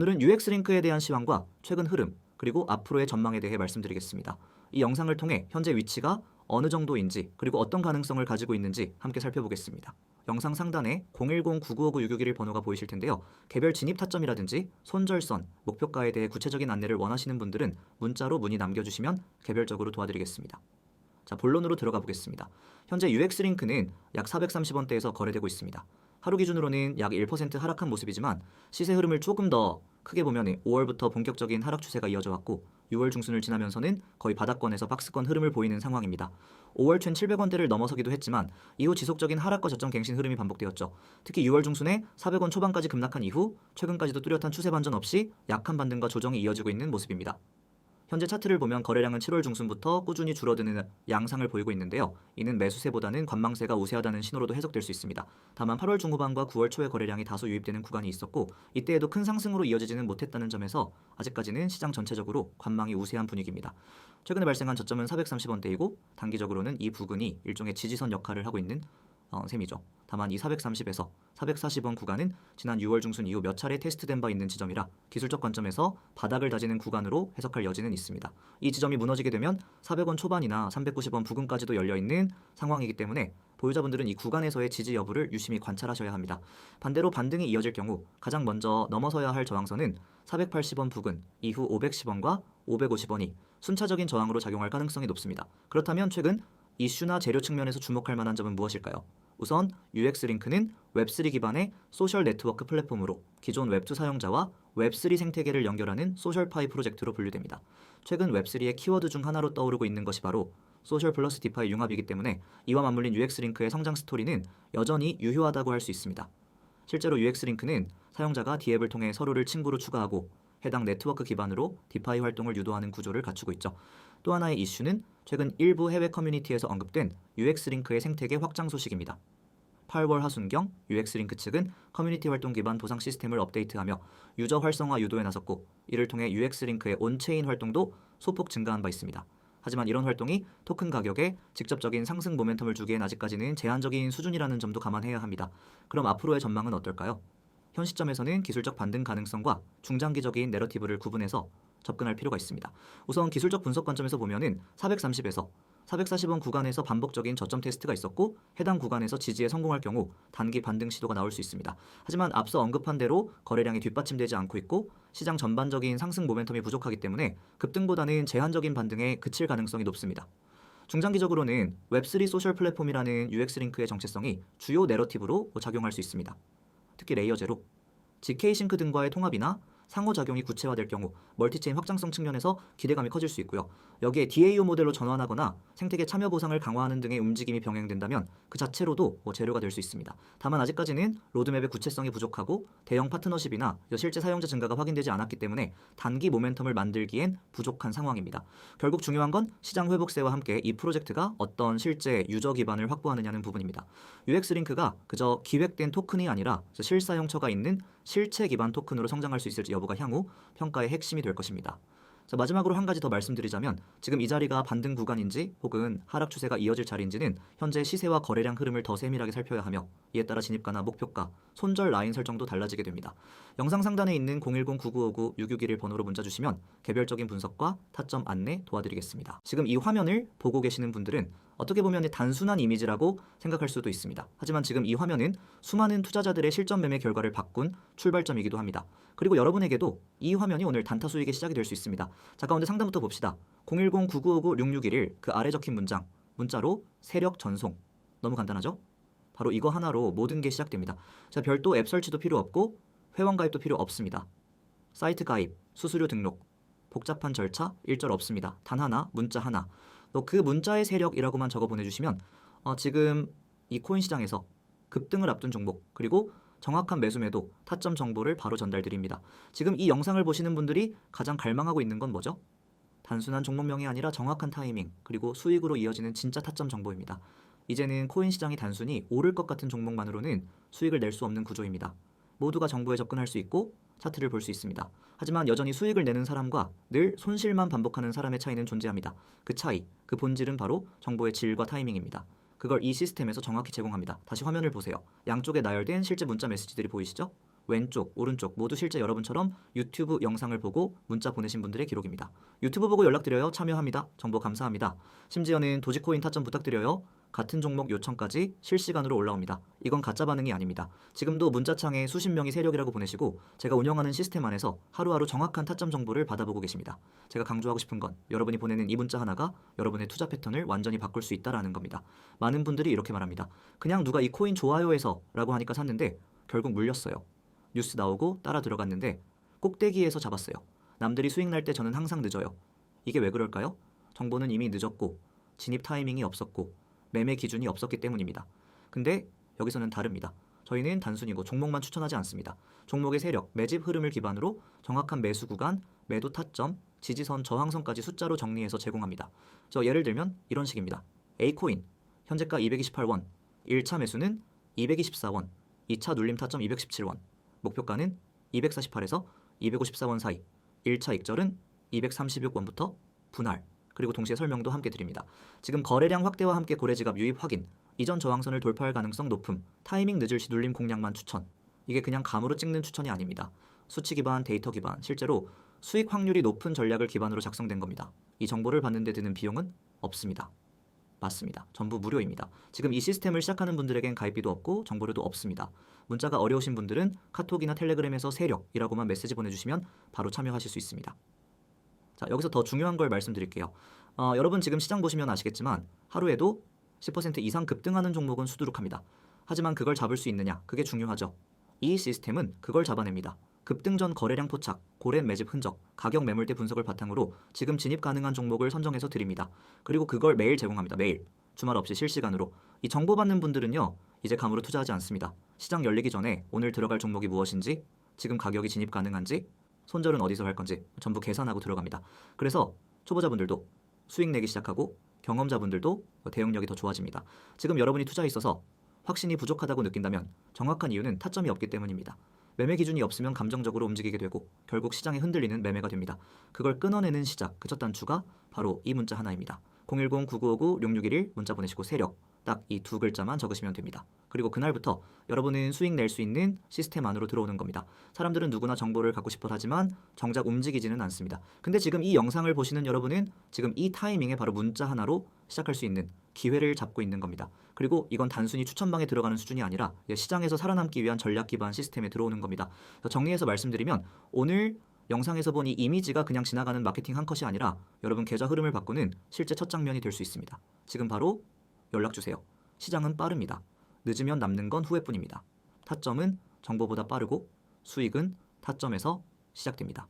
오늘은 UX 링크에 대한 시황과 최근 흐름, 그리고 앞으로의 전망에 대해 말씀드리겠습니다. 이 영상을 통해 현재 위치가 어느 정도인지 그리고 어떤 가능성을 가지고 있는지 함께 살펴보겠습니다. 영상 상단에 010-9959-661 번호가 보이실 텐데요. 개별 진입 타점이라든지 손절선, 목표가에 대해 구체적인 안내를 원하시는 분들은 문자로 문의 남겨주시면 개별적으로 도와드리겠습니다. 자, 본론으로 들어가 보겠습니다. 현재 UX 링크는 약 430원대에서 거래되고 있습니다. 하루 기준으로는 약 1% 하락한 모습이지만 시세 흐름을 조금 더 크게 보면 5월부터 본격적인 하락 추세가 이어져 왔고 6월 중순을 지나면서는 거의 바닥권에서 박스권 흐름을 보이는 상황입니다. 5월 1,700원대를 넘어서기도 했지만 이후 지속적인 하락과 저점 갱신 흐름이 반복되었죠. 특히 6월 중순에 400원 초반까지 급락한 이후 최근까지도 뚜렷한 추세 반전 없이 약한 반등과 조정이 이어지고 있는 모습입니다. 현재 차트를 보면 거래량은 7월 중순부터 꾸준히 줄어드는 양상을 보이고 있는데요. 이는 매수세보다는 관망세가 우세하다는 신호로도 해석될 수 있습니다. 다만 8월 중후반과 9월 초에 거래량이 다소 유입되는 구간이 있었고 이때에도 큰 상승으로 이어지지는 못했다는 점에서 아직까지는 시장 전체적으로 관망이 우세한 분위기입니다. 최근에 발생한 저점은 430원대이고 단기적으로는 이 부근이 일종의 지지선 역할을 하고 있는 셈이죠. 다만 이 430에서 440원 구간은 지난 6월 중순 이후 몇 차례 테스트된 바 있는 지점이라 기술적 관점에서 바닥을 다지는 구간으로 해석할 여지는 있습니다. 이 지점이 무너지게 되면 400원 초반이나 390원 부근까지도 열려있는 상황이기 때문에 보유자분들은 이 구간에서의 지지 여부를 유심히 관찰하셔야 합니다. 반대로 반등이 이어질 경우 가장 먼저 넘어서야 할 저항선은 480원 부근, 이후 510원과 550원이 순차적인 저항으로 작용할 가능성이 높습니다. 그렇다면 최근 이슈나 재료 측면에서 주목할 만한 점은 무엇일까요? 우선 UX 링크는 웹3 기반의 소셜 네트워크 플랫폼으로 기존 웹2 사용자와 웹3 생태계를 연결하는 소셜파이 프로젝트로 분류됩니다. 최근 웹3의 키워드 중 하나로 떠오르고 있는 것이 바로 소셜 플러스 디파이 융합이기 때문에 이와 맞물린 UX 링크의 성장 스토리는 여전히 유효하다고 할 수 있습니다. 실제로 UX 링크는 사용자가 D앱을 통해 서로를 친구로 추가하고 해당 네트워크 기반으로 디파이 활동을 유도하는 구조를 갖추고 있죠. 또 하나의 이슈는 최근 일부 해외 커뮤니티에서 언급된 UX 링크의 생태계 확장 소식입니다. 8월 하순경 UX 링크 측은 커뮤니티 활동 기반 보상 시스템을 업데이트하며 유저 활성화 유도에 나섰고 이를 통해 UX 링크의 온체인 활동도 소폭 증가한 바 있습니다. 하지만 이런 활동이 토큰 가격에 직접적인 상승 모멘텀을 주기엔 아직까지는 제한적인 수준이라는 점도 감안해야 합니다. 그럼 앞으로의 전망은 어떨까요? 현 시점에서는 기술적 반등 가능성과 중장기적인 내러티브를 구분해서 접근할 필요가 있습니다. 우선 기술적 분석 관점에서 보면은 430에서 440원 구간에서 반복적인 저점 테스트가 있었고 해당 구간에서 지지에 성공할 경우 단기 반등 시도가 나올 수 있습니다. 하지만 앞서 언급한 대로 거래량이 뒷받침되지 않고 있고 시장 전반적인 상승 모멘텀이 부족하기 때문에 급등보다는 제한적인 반등에 그칠 가능성이 높습니다. 중장기적으로는 웹3 소셜 플랫폼이라는 UX 링크의 정체성이 주요 내러티브로 작용할 수 있습니다. 특히 레이어 제로, GK 싱크 등과의 통합이나 상호작용이 구체화될 경우 멀티체인 확장성 측면에서 기대감이 커질 수 있고요. 여기에 DAO 모델로 전환하거나 생태계 참여 보상을 강화하는 등의 움직임이 병행된다면 그 자체로도 재료가 될 수 있습니다. 다만 아직까지는 로드맵의 구체성이 부족하고 대형 파트너십이나 실제 사용자 증가가 확인되지 않았기 때문에 단기 모멘텀을 만들기엔 부족한 상황입니다. 결국 중요한 건 시장 회복세와 함께 이 프로젝트가 어떤 실제 유저 기반을 확보하느냐는 부분입니다. UX 링크가 그저 기획된 토큰이 아니라 실사용처가 있는 실체 기반 토큰으로 성장할 수 있을지 여부가 향후 평가의 핵심이 될 것입니다. 자, 마지막으로 한 가지 더 말씀드리자면 지금 이 자리가 반등 구간인지 혹은 하락 추세가 이어질 자리인지는 현재 시세와 거래량 흐름을 더 세밀하게 살펴야 하며 이에 따라 진입가나 목표가, 손절 라인 설정도 달라지게 됩니다. 영상 상단에 있는 010-9959-661 번호로 문자 주시면 개별적인 분석과 타점 안내 도와드리겠습니다. 지금 이 화면을 보고 계시는 분들은 어떻게 보면 단순한 이미지라고 생각할 수도 있습니다. 하지만 지금 이 화면은 수많은 투자자들의 실전 매매 결과를 바꾼 출발점이기도 합니다. 그리고 여러분에게도 이 화면이 오늘 단타 수익의 시작이 될 수 있습니다. 자, 가운데 상단부터 봅시다. 010-9959-6611 그 아래 적힌 문장, 문자로 세력 전송. 너무 간단하죠? 바로 이거 하나로 모든 게 시작됩니다. 자, 별도 앱 설치도 필요 없고 회원 가입도 필요 없습니다. 사이트 가입, 수수료 등록, 복잡한 절차, 일절 없습니다. 단 하나, 문자 하나. 그 문자의 세력이라고만 적어 보내주시면 지금 이 코인 시장에서 급등을 앞둔 종목 그리고 정확한 매수 매도 타점 정보를 바로 전달드립니다. 지금 이 영상을 보시는 분들이 가장 갈망하고 있는 건 뭐죠? 단순한 종목명이 아니라 정확한 타이밍 그리고 수익으로 이어지는 진짜 타점 정보입니다. 이제는 코인 시장이 단순히 오를 것 같은 종목만으로는 수익을 낼 수 없는 구조입니다. 모두가 정보에 접근할 수 있고 차트를 볼 수 있습니다. 하지만 여전히 수익을 내는 사람과 늘 손실만 반복하는 사람의 차이는 존재합니다. 그 차이, 그 본질은 바로 정보의 질과 타이밍입니다. 그걸 이 시스템에서 정확히 제공합니다. 다시 화면을 보세요. 양쪽에 나열된 실제 문자 메시지들이 보이시죠? 왼쪽, 오른쪽 모두 실제 여러분처럼 유튜브 영상을 보고 문자 보내신 분들의 기록입니다. 유튜브 보고 연락드려요. 참여합니다. 정보 감사합니다. 심지어는 도지코인 타점 부탁드려요. 같은 종목 요청까지 실시간으로 올라옵니다. 이건 가짜 반응이 아닙니다. 지금도 문자창에 수십 명이 세력이라고 보내시고 제가 운영하는 시스템 안에서 하루하루 정확한 타점 정보를 받아보고 계십니다. 제가 강조하고 싶은 건 여러분이 보내는 이 문자 하나가 여러분의 투자 패턴을 완전히 바꿀 수 있다는 겁니다. 많은 분들이 이렇게 말합니다. 그냥 누가 이 코인 좋아요 해서 라고 하니까 샀는데 결국 물렸어요. 뉴스 나오고 따라 들어갔는데 꼭대기에서 잡았어요. 남들이 수익 날 때 저는 항상 늦어요. 이게 왜 그럴까요? 정보는 이미 늦었고 진입 타이밍이 없었고 매매 기준이 없었기 때문입니다. 근데 여기서는 다릅니다. 저희는 단순히고 종목만 추천하지 않습니다. 종목의 세력, 매집 흐름을 기반으로 정확한 매수 구간, 매도 타점, 지지선, 저항선까지 숫자로 정리해서 제공합니다. 예를 들면 이런 식입니다. A코인, 현재가 228원, 1차 매수는 224원, 2차 눌림 타점 217원, 목표가는 248에서 254원 사이, 1차 익절은 236원부터 분할, 그리고 동시에 설명도 함께 드립니다. 지금 거래량 확대와 함께 고래지갑 유입 확인, 이전 저항선을 돌파할 가능성 높음, 타이밍 늦을 시 눌림 공략만 추천. 이게 그냥 감으로 찍는 추천이 아닙니다. 수치 기반, 데이터 기반, 실제로 수익 확률이 높은 전략을 기반으로 작성된 겁니다. 이 정보를 받는 데 드는 비용은 없습니다. 맞습니다. 전부 무료입니다. 지금 이 시스템을 시작하는 분들에겐 가입비도 없고 정보료도 없습니다. 문자가 어려우신 분들은 카톡이나 텔레그램에서 세력이라고만 메시지 보내주시면 바로 참여하실 수 있습니다. 자, 여기서 더 중요한 걸 말씀드릴게요. 여러분 지금 시장 보시면 아시겠지만 하루에도 10% 이상 급등하는 종목은 수두룩합니다. 하지만 그걸 잡을 수 있느냐? 그게 중요하죠. 이 시스템은 그걸 잡아냅니다. 급등 전 거래량 포착, 고랜 매집 흔적, 가격 매물대 분석을 바탕으로 지금 진입 가능한 종목을 선정해서 드립니다. 그리고 그걸 매일 제공합니다. 매일. 주말 없이 실시간으로. 이 정보 받는 분들은요. 이제 감으로 투자하지 않습니다. 시장 열리기 전에 오늘 들어갈 종목이 무엇인지, 지금 가격이 진입 가능한지, 손절은 어디서 할 건지 전부 계산하고 들어갑니다. 그래서 초보자분들도 수익 내기 시작하고 경험자분들도 대응력이 더 좋아집니다. 지금 여러분이 투자에 있어서 확신이 부족하다고 느낀다면 정확한 이유는 타점이 없기 때문입니다. 매매 기준이 없으면 감정적으로 움직이게 되고 결국 시장에 흔들리는 매매가 됩니다. 그걸 끊어내는 시작, 그 첫 단추가 바로 이 문자 하나입니다. 010-9959-6611 문자 보내시고 세력, 딱 이 두 글자만 적으시면 됩니다. 그리고 그날부터 여러분은 수익 낼 수 있는 시스템 안으로 들어오는 겁니다. 사람들은 누구나 정보를 갖고 싶어 하지만 정작 움직이지는 않습니다. 근데 지금 이 영상을 보시는 여러분은 지금 이 타이밍에 바로 문자 하나로 시작할 수 있는 기회를 잡고 있는 겁니다. 그리고 이건 단순히 추천방에 들어가는 수준이 아니라 시장에서 살아남기 위한 전략 기반 시스템에 들어오는 겁니다. 정리해서 말씀드리면 오늘 영상에서 본 이 이미지가 그냥 지나가는 마케팅 한 컷이 아니라 여러분 계좌 흐름을 바꾸는 실제 첫 장면이 될 수 있습니다. 지금 바로 연락주세요. 시장은 빠릅니다. 늦으면 남는 건 후회뿐입니다. 타점은 정보보다 빠르고 수익은 타점에서 시작됩니다.